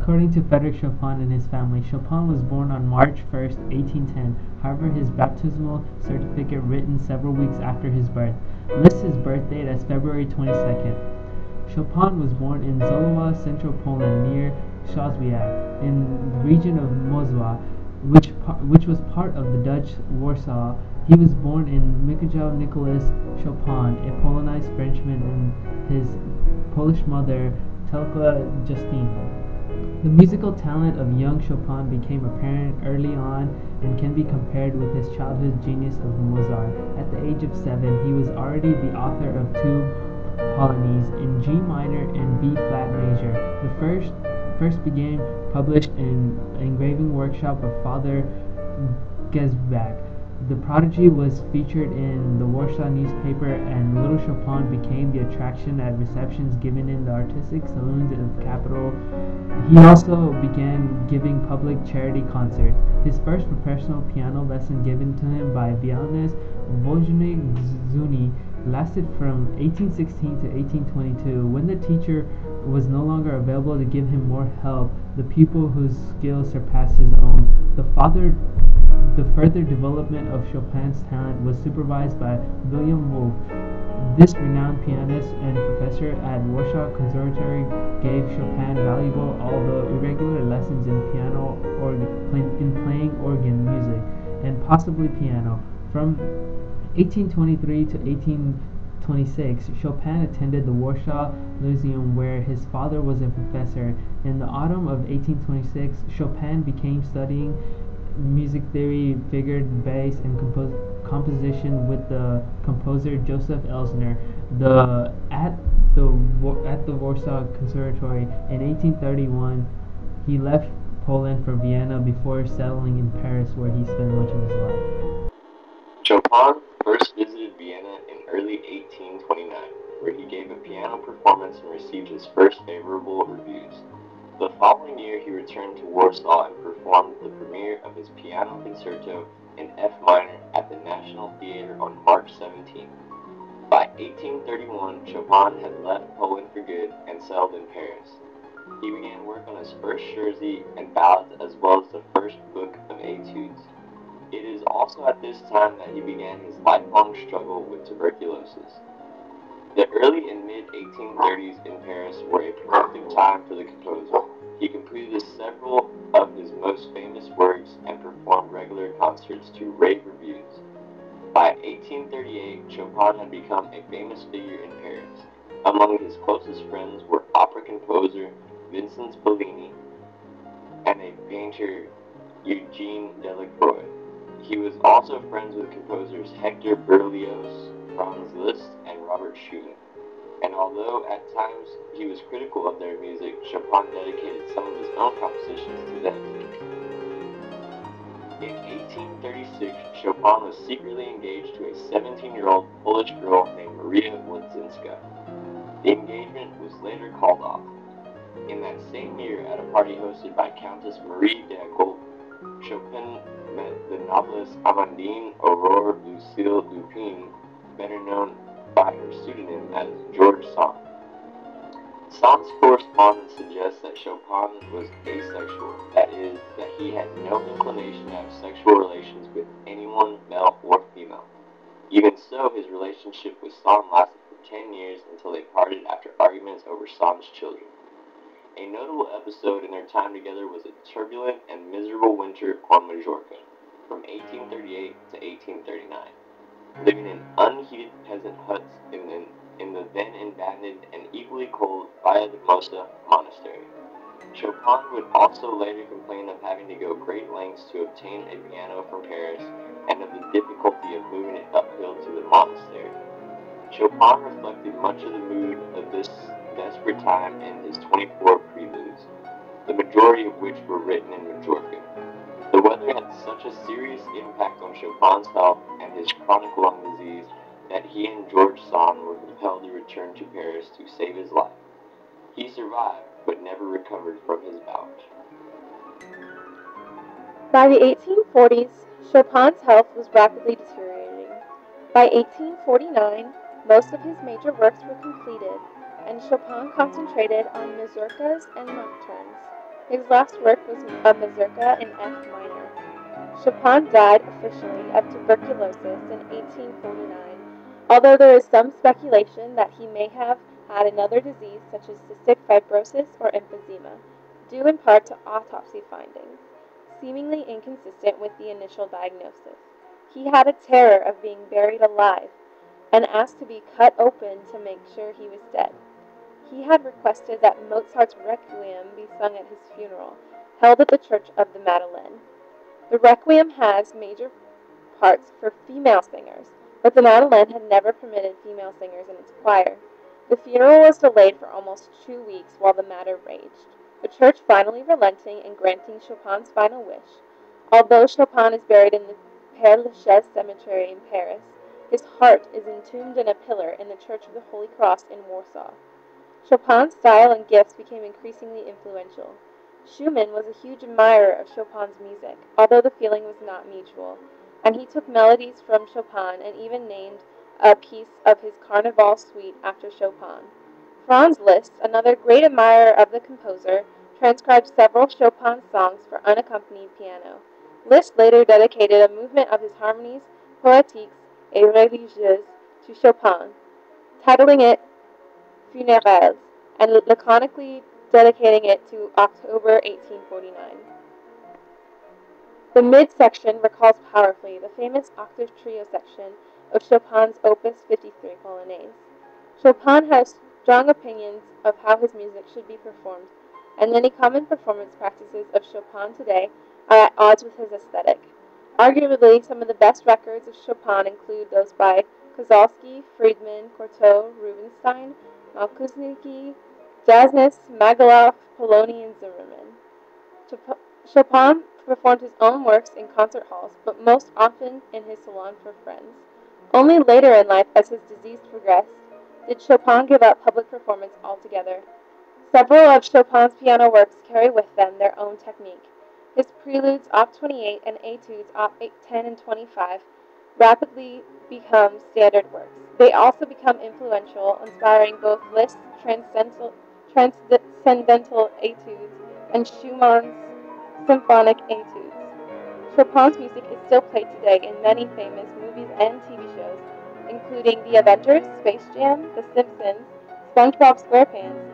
According to Frédéric Chopin and his family, Chopin was born on March 1st, 1810. However, his baptismal certificate written several weeks after his birth lists his birth date as February 22nd. Chopin was born in Zolowa, central Poland, near Szozwiec, in the region of Mosła, which was part of the Dutch Warsaw. He was born in Mikhail Nicholas Chopin, a Polonized Frenchman, and his Polish mother, Telka Justina. The musical talent of young Chopin became apparent early on and can be compared with his childhood genius of Mozart. At the age of 7, he was already the author of two Polonies in G minor and B flat major. The first began published in engraving workshop of Father Gesbach. The prodigy was featured in the Warsaw newspaper, and little Chopin became the attraction at receptions given in the artistic saloons of the capital. He also began giving public charity concerts. His first professional piano lesson given to him by violinist Wojciech Zuni lasted from 1816 to 1822. When the teacher was no longer available to give him more help, the pupil whose skill surpassed his own. The further development of Chopin's talent was supervised by William Wolff. This renowned pianist and professor at Warsaw Conservatory gave Chopin valuable, although irregular, lessons in playing organ music, and possibly piano. From 1823 to 1826, Chopin attended the Warsaw Lyceum, where his father was a professor. In the autumn of 1826, Chopin began studying music theory, figured bass, and composition with the composer Joseph Elsner at the Warsaw Conservatory. In 1831, he left Poland for Vienna before settling in Paris, where he spent much of his life. Chopin first visited Vienna in early 1829, where he gave a piano performance and received his first favorable reviews. The following year, he returned to Warsaw and performed the premiere of his piano concerto in F minor at the National Theatre on March 17. By 1831, Chopin had left Poland for good and settled in Paris. He began work on his first Scherzey and ballads, as well as the first book of etudes. It is also at this time that he began his lifelong struggle with tuberculosis. The early and mid-1830s in Paris were a productive time for the composer. He completed several of his most famous works and performed regular concerts to rave reviews. By 1838, Chopin had become a famous figure in Paris. Among his closest friends were opera composer Vincent Bellini and a painter Eugene Delacroix. He was also friends with composers Hector Berlioz, Franz Liszt, and Robert Schumann. And although at times he was critical of their music, Chopin dedicated some of his own compositions to them. In 1836, Chopin was secretly engaged to a 17-year-old Polish girl named Maria Wodzinska. The engagement was later called off. In that same year, at a party hosted by Countess Marie d'Agoult, Chopin met the novelist Amandine Aurore Lucille Dupin, better known by her pseudonym as George Sand. Sand's correspondence suggests that Chopin was asexual, that is, that he had no inclination to have sexual relations with anyone, male or female. Even so, his relationship with Sand lasted for 10 years until they parted after arguments over Sand's children. A notable episode in their time together was a turbulent and miserable winter on Majorca, from 1838 to 1839. Living in unheated peasant huts in the then abandoned and equally cold Vallehermosa monastery. Chopin would also later complain of having to go great lengths to obtain a piano from Paris and of the difficulty of moving it uphill to the monastery. Chopin reflected much of the mood of this desperate time in his 24 preludes, the majority of which were written in Majorca. The weather had such a serious impact on Chopin's health and his chronic lung disease that he and George Sand were compelled to return to Paris to save his life. He survived, but never recovered from his bout. By the 1840s, Chopin's health was rapidly deteriorating. By 1849, most of his major works were completed, and Chopin concentrated on mazurkas and nocturnes. His last work was a mazurka in F minor. Chopin died officially of tuberculosis in 1849, although there is some speculation that he may have had another disease such as cystic fibrosis or emphysema, due in part to autopsy findings, seemingly inconsistent with the initial diagnosis. He had a terror of being buried alive and asked to be cut open to make sure he was dead. He had requested that Mozart's Requiem be sung at his funeral, held at the Church of the Madeleine. The Requiem has major parts for female singers, but the Madeleine had never permitted female singers in its choir. The funeral was delayed for almost 2 weeks while the matter raged, the church finally relenting and granting Chopin's final wish. Although Chopin is buried in the Père Lachaise Cemetery in Paris, his heart is entombed in a pillar in the Church of the Holy Cross in Warsaw. Chopin's style and gifts became increasingly influential. Schumann was a huge admirer of Chopin's music, although the feeling was not mutual, and he took melodies from Chopin and even named a piece of his Carnival suite after Chopin. Franz Liszt, another great admirer of the composer, transcribed several Chopin songs for unaccompanied piano. Liszt later dedicated a movement of his harmonies poétiques et religieuses to Chopin, titling it Funérailles, and laconically dedicating it to October 1849. The midsection recalls powerfully the famous octave trio section of Chopin's Opus 53 Polonaise. Chopin has strong opinions of how his music should be performed, and many common performance practices of Chopin today are at odds with his aesthetic. Arguably, some of the best records of Chopin include those by Kozlowski, Friedman, Cortot, Rubinstein, Malkuzniki, Jasness, Magaloff, Poloni, and Zimmerman. Chopin performed his own works in concert halls, but most often in his salon for friends. Only later in life, as his disease progressed, did Chopin give up public performance altogether. Several of Chopin's piano works carry with them their own technique. His preludes, Op. 28, and etudes, Op. 10 and 25, rapidly become standard works. They also become influential, inspiring both Liszt's transcendental etudes and Schumann's symphonic etudes. Chopin's music is still played today in many famous movies and TV shows, including The Avengers, Space Jam, The Simpsons, SpongeBob SquarePants,